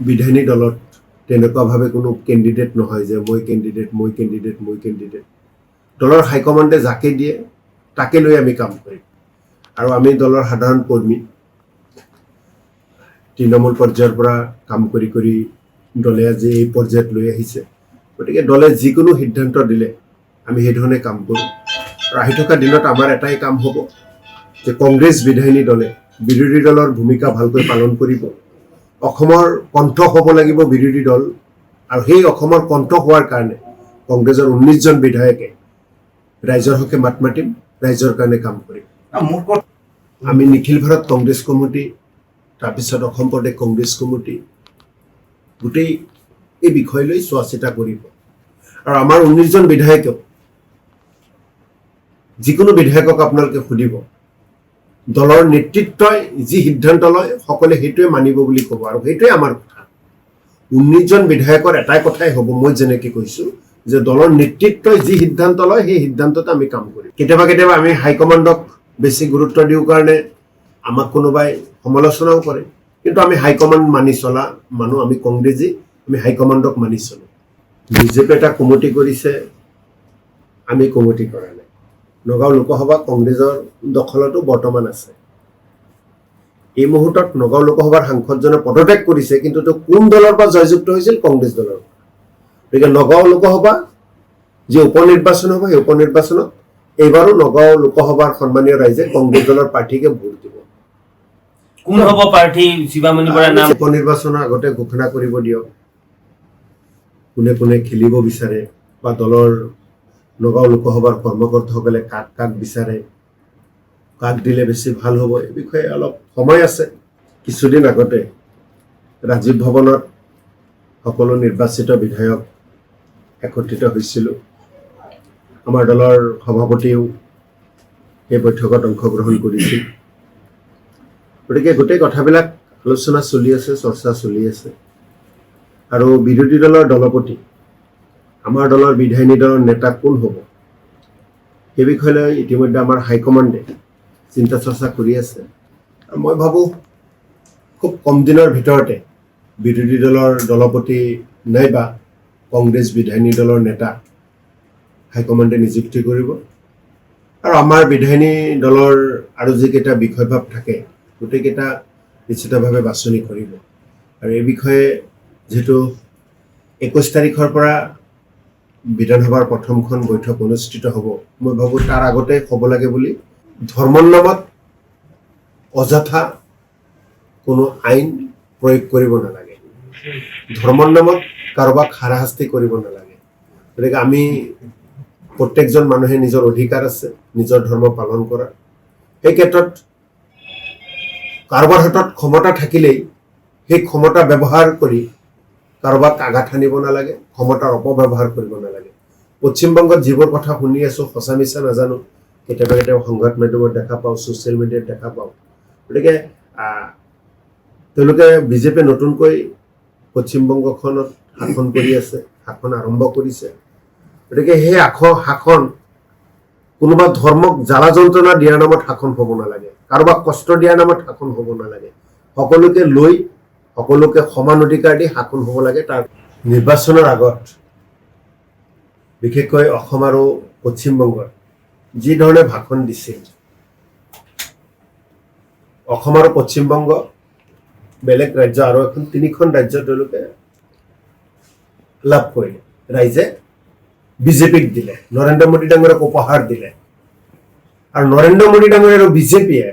বিধায়িনী দলত তেনেকুৱাভাৱে কোনো কেণ্ডিডেট নহয় যে মই কেণ্ডিডেট। দলৰ হাইকমাণ্ডে যাকে দিয়ে তাকে লৈ আমি কাম কৰিম। আৰু আমি দলৰ সাধাৰণ কৰ্মী, তৃণমূল পৰ্যায়ৰ পৰা কাম কৰি কৰি দলে আজি এই পৰ্যায়ত লৈ আহিছে। গতিকে দলে যিকোনো সিদ্ধান্ত দিলে আমি সেইধৰণে কাম কৰোঁ। আৰু আহি থকা দিনত আমাৰ এটাই কাম হ'ব যে কংগ্ৰেছ বিধায়িনী দলে বিৰোধী দলৰ ভূমিকা ভালকৈ পালন কৰিব। অসমৰ কণ্ঠ হ'ব লাগিব বিৰোধী দল, আৰু সেই অসমৰ কণ্ঠ হোৱাৰ কাৰণে কংগ্ৰেছৰ 19জন বিধায়কে ৰাইজৰ হকে মাত মাতিম, ৰাইজৰ কাৰণে কাম কৰিম। আমি নিখিল ভাৰত কংগ্ৰেছ কমিটি, তাৰপিছত অসম প্ৰদেশ কংগ্ৰেছ কমিটি গোটেই এই বিষয় লৈ চোৱা চিতা কৰিব। আৰু আমাৰ 19জন বিধায়কেও, যিকোনো বিধায়কক আপোনালোকে সুধিব, দলৰ নেতৃত্বই যি সিদ্ধান্ত লয় সকলোৱে সেইটোৱে মানিব বুলি ক'ব। আৰু সেইটোৱে আমাৰ কথা। 19জন বিধায়কৰ এটাই কথাই হ'ব, মই যেনেকৈ কৈছোঁ যে দলৰ নেতৃত্বই যি সিদ্ধান্ত লয় সেই সিদ্ধান্ততে আমি কাম কৰিম। কেতিয়াবা আমি হাইকমাণ্ডক বেছি গুৰুত্ব দিওঁ কাৰণে আমাক কোনোবাই সমালোচনাও কৰে, কিন্তু আমি হাইকমাণ্ড মানি চলা মানুহ, আমি কংগ্ৰেছী, আমি হাইকমাণ্ডক মানি চলোঁ। বিজেপি এটা কমিটি কৰিছে, আমি কমিটি কৰা নাই। নগাঁও লোকসভা কংগ্ৰেছৰ দখলতো বৰ্তমান আছে। এই মুহূৰ্তত নগাঁও লোকসভাৰ সাংসদজনে পদত্যাগ কৰিছে, কিন্তু তেওঁ কোন দলৰ পৰা জয়যুক্ত হৈছিল? কংগ্ৰেছ দলৰ। গতিকে নগাঁও লোকসভা যি উপনিৰ্বাচন হ'ব, সেই উপনিৰ্বাচনত এইবাৰো নগাঁও লোকসভাৰ সন্মানীয় ৰাইজে কংগ্ৰেছ দলৰ প্ৰাৰ্থীকে ভোট দিব। কোন হ'ব প্ৰাৰ্থী? শিৱামণি বৰাৰ নাম উপনিৰ্বাচনৰ আগতে ঘোষণা কৰিব দিয়ক, কোনে কোনে খেলিব বিচাৰে, বা দলৰ নগাঁও লোকসভাৰ কৰ্মকৰ্তাসকলে কাক বিচাৰে, কাক দিলে বেছি ভাল হ'ব, এই বিষয়ে অলপ সময় আছে। কিছুদিন আগতে ৰাজীৱ ভৱনত সকলো নিৰ্বাচিত বিধায়ক একত্ৰিত হৈছিলোঁ। আমাৰ দলৰ সভাপতিয়েও এই বৈঠকত অংশগ্ৰহণ কৰিছিল। গতিকে গোটেই কথাবিলাক আলোচনা চলি আছে, চৰ্চা চলি আছে। আৰু বিৰোধী দলৰ দলপতি, আমাৰ দলৰ বিধায়িনী দলৰ নেতা কোন হ'ব, সেই বিষয়ে লৈ ইতিমধ্যে আমাৰ হাইকমাণ্ডে চিন্তা চৰ্চা কৰি আছে। আৰু মই ভাবোঁ খুব কম দিনৰ ভিতৰতে বিৰোধী দলৰ দলপতি নাইবা কংগ্ৰেছ বিধায়িনী দলৰ নেতা হাইকমাণ্ডে নিযুক্তি কৰিব। আৰু আমাৰ বিধায়িনী দলৰ আৰু যিকেইটা বিষয়ভাৱ থাকে গোটেইকেইটা নিশ্চিতভাৱে বাছনি কৰিব। আৰু এই বিষয়ে যিহেতু 21 তাৰিখৰ পৰা বিধানসভাৰ প্ৰথমখন বৈঠক অনুষ্ঠিত হ'ব, মই ভাবোঁ তাৰ আগতে হ'ব লাগে বুলি। ধৰ্মৰ নামত অযথা কোনো আইন প্ৰয়োগ কৰিব নালাগে, ধৰ্মৰ নামত কাৰোবাক হাৰাশাস্তি কৰিব নালাগে। গতিকে আমি প্ৰত্যেকজন মানুহে নিজৰ অধিকাৰ আছে নিজৰ ধৰ্ম পালন কৰা। সেই ক্ষেত্ৰত কাৰোবাৰ হাতত ক্ষমতা থাকিলেই সেই ক্ষমতা ব্যৱহাৰ কৰি কাৰোবাক আঘাত সানিব নালাগে, ক্ষমতাৰ অপব্যৱহাৰ কৰিব নালাগে। পশ্চিমবংগত যিবোৰ কথা শুনি আছোঁ, সঁচা মিছা নাজানো, কেতিয়াবা সংবাদ মাধ্যমত দেখা পাওঁ, ছ'চিয়েল মিডিয়াত দেখা পাওঁ। গতিকে তেওঁলোকে বিজেপিয়ে নতুনকৈ পশ্চিমবংগখনত শাসন কৰি আছে, শাসন আৰম্ভ কৰিছে। গতিকে সেই শাসন কোনোবা ধৰ্মক জ্বালা যন্ত্ৰণা দিয়াৰ নামত শাসন হ'ব নালাগে, কাৰোবাক কষ্ট দিয়াৰ নামত শাসন হ'ব নালাগে। সকলোকে লৈ সকলোকে সমান অধিকাৰ দি শাসন হ'ব লাগে। তাৰ নিৰ্বাচনৰ আগত বিশেষকৈ অসম আৰু পশ্চিমবংগত যি ধৰণে ভাষণ দিছিল, অসম আৰু পশ্চিমবংগ বেলেগ ৰাজ্য আৰু এখন 3খন ৰাজ্য তেওঁলোকে লাভ কৰিলে। ৰাইজে বিজেপিক দিলে, নৰেন্দ্ৰ মোদী ডাঙৰীয়াক উপহাৰ দিলে। আৰু নৰেন্দ্ৰ মোদী ডাঙৰীয়া আৰু বিজেপিয়ে,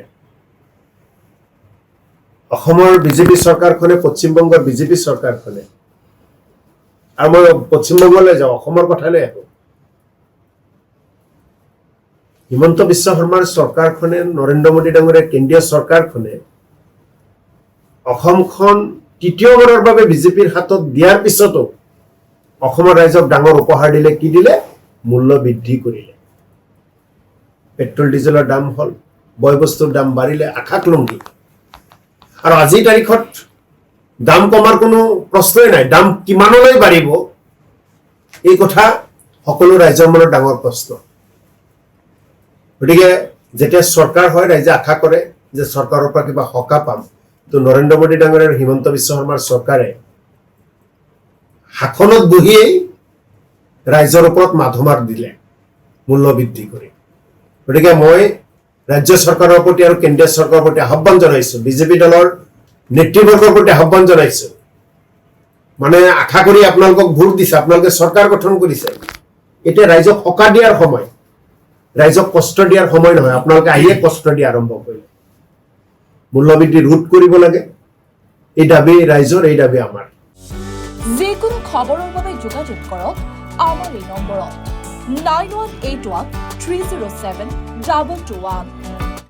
অসমৰ বিজেপি চৰকাৰখনে, পশ্চিমবংগৰ বিজেপি চৰকাৰখনে, আৰু মই পশ্চিমবংগলৈ যাওঁ, অসমৰ কথালৈ আহোঁ, হিমন্ত বিশ্ব শৰ্মাৰ চৰকাৰখনে, নৰেন্দ্ৰ মোদী ডাঙৰীয়াৰ কেন্দ্ৰীয় চৰকাৰখনে অসমখন তৃতীয়বাৰৰ বাবে বিজেপিৰ হাতত দিয়াৰ পিছতো অসমৰ ৰাইজক ডাঙৰ উপহাৰ দিলে। কি দিলে? মূল্য বৃদ্ধি কৰিলে। পেট্ৰল ডিজেলৰ দাম হ'ল, বয় বস্তুৰ দাম বাঢ়িলে আকাশলংঘী। আৰু আজিৰ তাৰিখত দাম কমাৰ কোনো প্ৰশ্নই নাই। দাম কিমানলৈ বাঢ়িব এই কথা সকলো ৰাইজৰ মনত ডাঙৰ প্ৰশ্ন। গতিকে যেতিয়া চৰকাৰ হয়, ৰাইজে আশা কৰে যে চৰকাৰৰ পৰা কিবা সকাহ পাম। তো নৰেন্দ্ৰ মোদী ডাঙৰীয়া আৰু হিমন্ত বিশ্ব শৰ্মাৰ চৰকাৰে শাসনত বহিয়েই ৰাইজৰ ওপৰত মাধমাৰ দিলে মূল্য বৃদ্ধি কৰি। গতিকে মই ৰাজ্য চৰকাৰৰ প্ৰতি আৰু কেন্দ্ৰীয় চৰকাৰৰ প্ৰতি আহ্বান জনাইছোঁ, বিজেপি দলৰ নেতৃবৰ্গৰ প্ৰতি আহ্বান জনাইছোঁ, মানে আশা কৰি আপোনালোকক ভোট দিছে, আপোনালোকে চৰকাৰ গঠন কৰিছে, এতিয়া ৰাইজক সকাহ দিয়াৰ সময়, ৰাইজক কষ্ট দিয়াৰ সময় নহয়। আপোনালোকে আহিয়ে কষ্ট দিয়া আৰম্ভ কৰিলে। মূল্যবৃদ্ধি ৰোধ কৰিব লাগে, এই দাবী ৰাইজৰ, এই দাবী আমাৰ। যিকোনো খবৰৰ বাবে যোগাযোগ কৰক আমাৰ এই নম্বৰত 9181 307 2221।